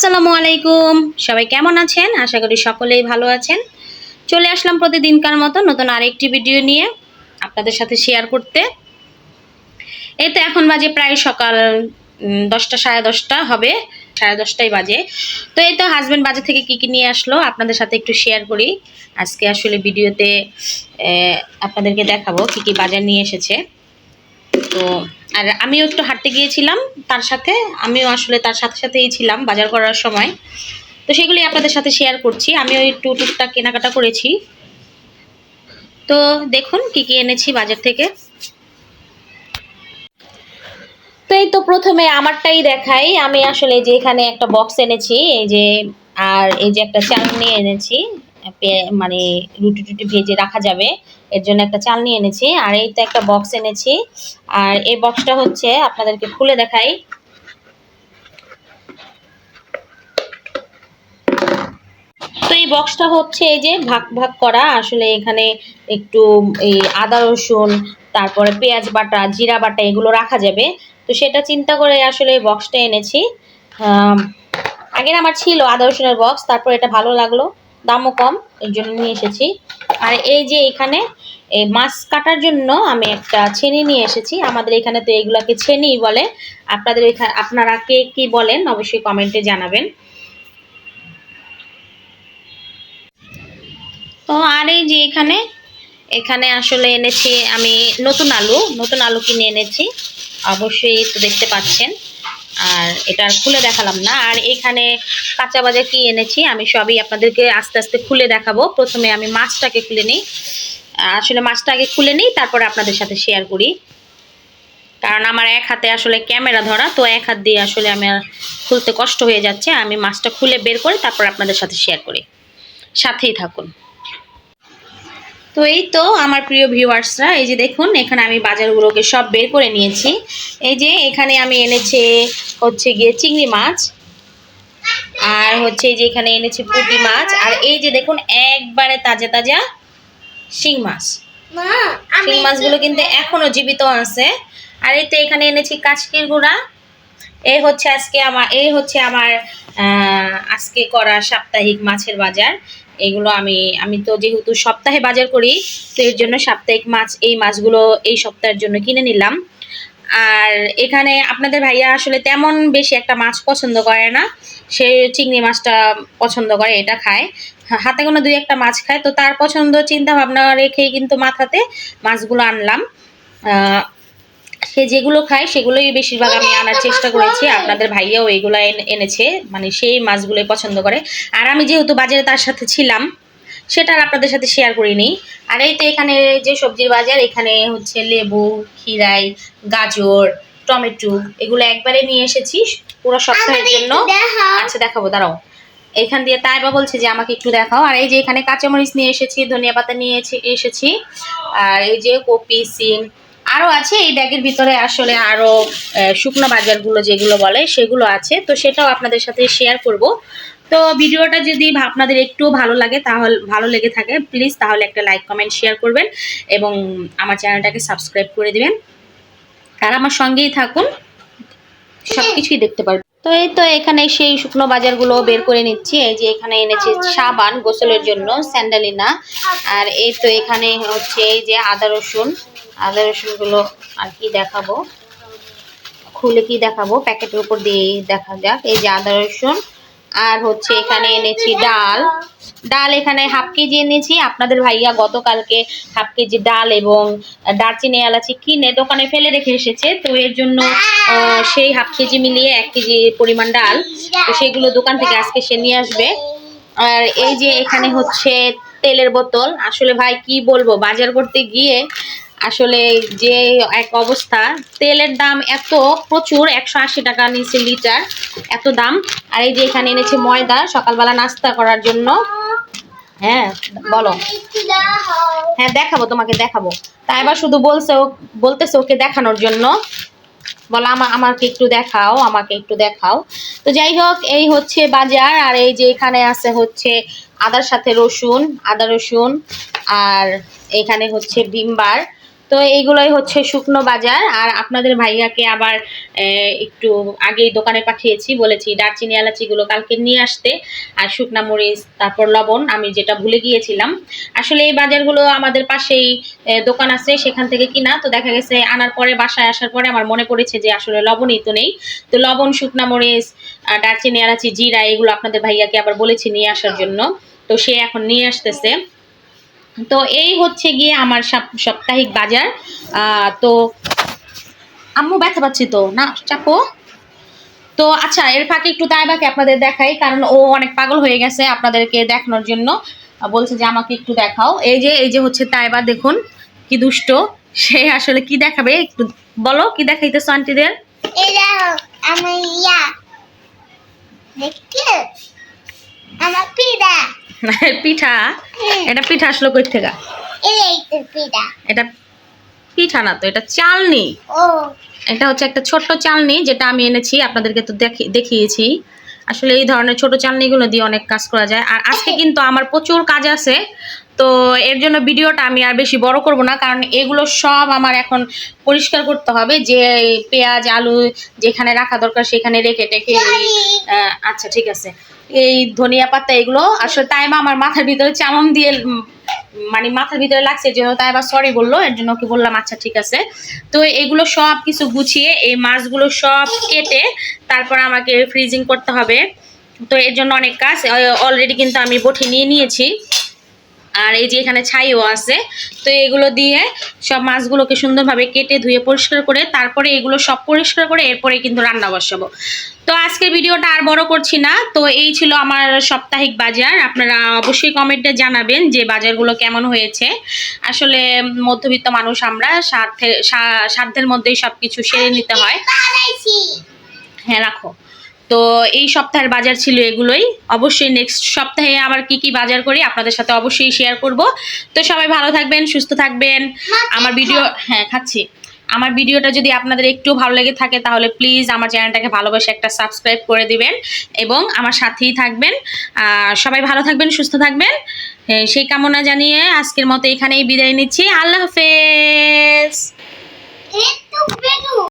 আসসালামু আলাইকুম। সবাই কেমন আছেন? আশা করি সকলেই ভালো আছেন। চলে আসলাম প্রতিদিনকার মতো নতুন আরেকটি ভিডিও নিয়ে আপনাদের সাথে শেয়ার করতে। এই তো এখন বাজে প্রায় সকাল 10টা 10:30 হবে, 10:30 বাজে। তো এই তো হাজবেন্ড বাজার থেকে কি নিয়ে আসলো আপনাদের সাথে একটু শেয়ার করি। আজকে আসলে ভিডিওতে আপনাদেরকে দেখাবো কি বাজার নিয়ে এসেছে। তো আর আমিও একটু হাঁটতে গিয়েছিলাম তার সাথে, আমিও আসলে তার সাথে সাথেই ছিলাম বাজার করার সময়। তো সেগুলি আপনাদের সাথে শেয়ার করছি। আমিও একটু টুকটাক কেনাকাটা করেছি। তো দেখুন কি এনেছি বাজার থেকে। তো এই তো প্রথমে আমারটাই দেখাই। আমি আসলে যে এখানে একটা বক্স এনেছি, এই যে আর এই যে একটা চাল নিয়ে এনেছি, মানে রুটি টুটি ভেজে রাখা যাবে এর জন্য একটা চাল নিয়ে এনেছি। আর এই তো একটা বক্স এনেছি। আর এই বক্সটা হচ্ছে আপনাদেরকে খুলে দেখাই। তো এই বক্সটা হচ্ছে এই যে ভাগ ভাগ করা। আসলে এখানে একটু এই আদা রসুন, তারপরে পেঁয়াজ বাটা, জিরা বাটা এগুলো রাখা যাবে। তো সেটা চিন্তা করে আসলে এই বক্সটা এনেছি। আগের আমার ছিল আদা রসুনের বক্স, তারপর এটা ভালো লাগলো, দামও কম, এর জন্য নিয়ে এসেছি। আর এই যে এখানে এই মাছ কাটার জন্য আমি একটা ছেনি নিয়ে এসেছি। আমাদের এখানে তো এগুলাকে ছেনিই বলে। আপনাদের এখানে আপনারা কে কি বলেন অবশ্যই কমেন্টে জানাবেন। তো আর এই যে এখানে এখানে আসলে এনেছি আমি নতুন আলু কিনে এনেছি, অবশ্যই তো দেখতে পাচ্ছেন। আর এটা আর খুলে দেখালাম না। আর এখানে কাঁচা বাজার কি এনেছি আমি সবই আপনাদেরকে আস্তে আস্তে খুলে দেখাবো। প্রথমে আমি মাছটাকে খুলে নিই। আসলে মাছটা আগে খুলে নিই, তারপরে আপনাদের সাথে শেয়ার করি। কারণ আমার এক হাতে আসলে ক্যামেরা ধরা, তো এক হাত দিয়ে আসলে আমার খুলতে কষ্ট হয়ে যাচ্ছে। আমি মাছটা খুলে বের করে তারপর আপনাদের সাথে শেয়ার করি, সাথেই থাকুন। তো এই তো আমার প্রিয় ভিউয়ার্সরা, এই যে দেখুন এখানে আমি বাজারগুলোকে সব বের করে নিয়েছি। এই যে এখানে আমি এনেছি হচ্ছে গিয়ে চিংড়ি মাছ, আর হচ্ছে এই যে এখানে এনেছি পুঁটি মাছ, আর এই যে দেখুন একবারে তাজা তাজা শিং মাছ। শিং মাছগুলো কিন্তু এখনো জীবিত আছে। আর এই তো এখানে এনেছি কাচকির গুঁড়া। এই হচ্ছে আমার আজকে করা সাপ্তাহিক মাছের বাজার। এগুলো আমি তো যেহেতু সপ্তাহে বাজার করি, তো এর জন্য সাপ্তাহিক মাছ, এই মাছগুলো এই সপ্তাহের জন্য কিনে নিলাম। আর এখানে আপনাদের ভাইয়া আসলে তেমন বেশি একটা মাছ পছন্দ করে না, সে চিংড়ি মাছটা পছন্দ করে, এটা খায়। হাতে গোনা 2-1টা মাছ খায়, তো তার পছন্দ চিন্তা ভাবনা রেখেই কিন্তু মাথাতে মাছগুলো আনলাম। সে যেগুলো খায় সেগুলোই বেশিরভাগ আমি আনার চেষ্টা করেছি। আপনাদের ভাইয়াও এগুলো এনেছে, মানে সেই মাছগুলোই পছন্দ করে। আর আমি যেহেতু বাজারে তার সাথে ছিলাম, সেটা আপনাদের সাথে শেয়ার করিনি। আর এই তো এখানে যে সবজির বাজার, এখানে হচ্ছে লেবু, খিরাই, গাজর, টমেটো এগুলো একবারে নিয়ে এসেছি পুরো সপ্তাহের জন্য। আচ্ছা দেখাবো, দাঁড়াও। এখান দিয়ে তাইবা বলছে যে আমাকে একটু দেখাও। আর এই যে এখানে কাঁচামরিচ নিয়ে এসেছি, ধনিয়া পাতা নিয়ে এসেছি, আর এই যে কপি, সিম আরও আছে এই ব্যাগের ভিতরে। আসলে আরও শুকনো বাজারগুলো যেগুলো বলে সেগুলো আছে, তো সেটাও আপনাদের সাথে শেয়ার করব। তো ভিডিওটা যদি আপনাদের একটু ভালো লাগে, তাহলে ভালো লেগে থাকে প্লিজ তাহলে একটা লাইক কমেন্ট শেয়ার করবেন এবং আমার চ্যানেলটাকে সাবস্ক্রাইব করে দিবেন। আর আমার সঙ্গেই থাকুন, সব কিছুই দেখতে পারবেন। তো এই তো এখানে সেই শুকনো বাজারগুলো বের করে নিচ্ছি। এই যে এখানে এনেছি সাবান গোসলের জন্য, স্যান্ডালিনা। আর এই তো এখানে হচ্ছে এই যে আদা রসুনগুলো আর কি দেখাবো, খুলে কি দেখাবো, প্যাকেটের উপর দিয়ে দেখা যাক। এই যে আদা রসুন। আর হচ্ছে এখানে এনেছি ডাল এখানে হাফ কেজি এনেছি। আপনাদের ভাইয়া গতকালকে হাফ কেজি ডাল এবং দারচিনি এলাচি কিনে দোকানে ফেলে রেখে এসেছে, তো এর জন্য সেই হাফ কেজি মিলিয়ে 1 কেজি পরিমাণ ডাল, তো সেগুলো দোকান থেকে আজকে সে নিয়ে আসবে। আর এই যে এখানে হচ্ছে তেলের বোতল। আসলে ভাই কি বলবো, বাজার করতে গিয়ে আসলে যে এক অবস্থা, তেলের দাম এত প্রচুর, 180 টাকা নিচে লিটার, এত দাম। আর এই যে এখানে এনেছে ময়দা সকালবেলা নাস্তা করার জন্য। হ্যাঁ বলো। হ্যাঁ দেখাবো, তোমাকে দেখাবো। তাই এবার শুধু বলতেছে ওকে দেখানোর জন্য, বলো আমাকে একটু দেখাও, আমাকে একটু দেখাও। তো যাই হোক, এই হচ্ছে বাজার। আর এই যে এখানে আছে হচ্ছে আদার সাথে আদা রসুন, আর এখানে হচ্ছে ভিমবার। তো এইগুলোই হচ্ছে শুকনো বাজার। আর আপনাদের ভাইয়াকে আবার একটু আগেই দোকানে পাঠিয়েছি, বলেছি দারচিনি এলাচিগুলো কালকে নিয়ে আসতে, আর শুকনা মরিচ, তারপর লবণ, আমি যেটা ভুলে গিয়েছিলাম। আসলে এই বাজারগুলো আমাদের পাশেই দোকান আছে, সেখান থেকে কিনা। তো দেখা গেছে আনার পরে, বাসায় আসার পরে আমার মনে পড়েছে যে আসলে লবণই তো নেই। তো লবণ, শুকনা মরিচ, দারচিনি এলাচি, জিরা, এগুলো আপনাদের ভাইয়াকে আবার বলেছি নিয়ে আসার জন্য। তো সে এখন নিয়ে আসতেছে। তো এই হচ্ছে গিয়ে আমার সাপ্তাহিক বাজার। তো আম্মু ব্যথা পাচ্ছি তো না, চাপো। তো আচ্ছা, এর ফাঁকে একটু তাইবাকে আপনাদের দেখাই, কারণ ও অনেক পাগল হয়ে গেছে আপনাদেরকে দেখানোর জন্য। বলছে যে আমাকে একটু দেখাও। এই যে হচ্ছে তাইবা, দেখুন কি দুষ্ট। সে আসলে কি দেখাবে, একটু বলো কি দেখাইতেছো আন্টিদের। আমার ইয়া দেখতে আমার পিঠা। পিঠা? এটা পিঠা আসলো কই থেকে? এই তো পিঠা। এটা পিঠা না তো, এটা চালনি। ও, এটা হচ্ছে একটা ছোট্ট চালনি, যেটা আমি এনেছি, আপনাদেরকে তো দেখিয়েছি। আসলে এই ধরনের ছোট চালনিগুলো দিয়ে অনেক কাজ করা যায়। আর আজকে কিন্তু আমার প্রচুর কাজ আছে, তো এর জন্য ভিডিওটা আমি আর বেশি বড় করব না, কারণ এগুলো সব আমার এখন পরিষ্কার করতে হবে। যে পেঁয়াজ, আলু যেখানে রাখা দরকার সেখানে রেখে টেখে। আচ্ছা ঠিক আছে। এই ধনিয়া পাতা, এগুলো আসলে তাইমা আমার মাথার ভিতরে চামন দিয়ে, মানে মাথার ভিতরে লাগছে, যে তাই আবার সরি বললো, এর জন্য ওকে বললাম আচ্ছা ঠিক আছে। তো এগুলো সব কিছু গুছিয়ে এই মাছগুলো সব কেটে তারপর আমাকে ফ্রিজিং করতে হবে। তো এর জন্য অনেক কাজ। অলরেডি কিন্তু আমি বটি নিয়ে নিয়েছি, আর এই যে এখানে ছাইও আছে। তো এগুলো দিয়ে সব মাছগুলোকে সুন্দরভাবে কেটে ধুয়ে পরিষ্কার করে তারপরে এগুলো সব পরিষ্কার করে এরপরে কিন্তু রান্না বসাবো। তো আজকের ভিডিওটা আর বড় করছি না। তো এই ছিল আমার সাপ্তাহিক বাজার। আপনারা অবশ্যই কমেন্টে জানাবেন যে বাজারগুলো কেমন হয়েছে। আসলে মধ্যবিত্ত মানুষ আমরা, সাধ্যের মধ্যেই সব কিছু সেরে নিতে হয়। হ্যাঁ রাখো। তো এই সপ্তাহের বাজার ছিল এগুলোই। অবশ্যই নেক্সট সপ্তাহে আবার কি কি বাজার করি আপনাদের সাথে অবশ্যই শেয়ার করব। তো সবাই ভালো থাকবেন, সুস্থ থাকবেন। আমার ভিডিও, হ্যাঁ খাচ্ছি, আমার ভিডিওটা যদি আপনাদের একটু ভালো লেগে থাকে তাহলে প্লিজ আমার চ্যানেলটাকে ভালোবেসে একটা সাবস্ক্রাইব করে দিবেন এবং আমার সাথেই থাকবেন। সবাই ভালো থাকবেন, সুস্থ থাকবেন, সেই কামনা জানিয়ে আজকের মতো এখানেই বিদায় নিচ্ছি। আল্লাহ হাফেজ।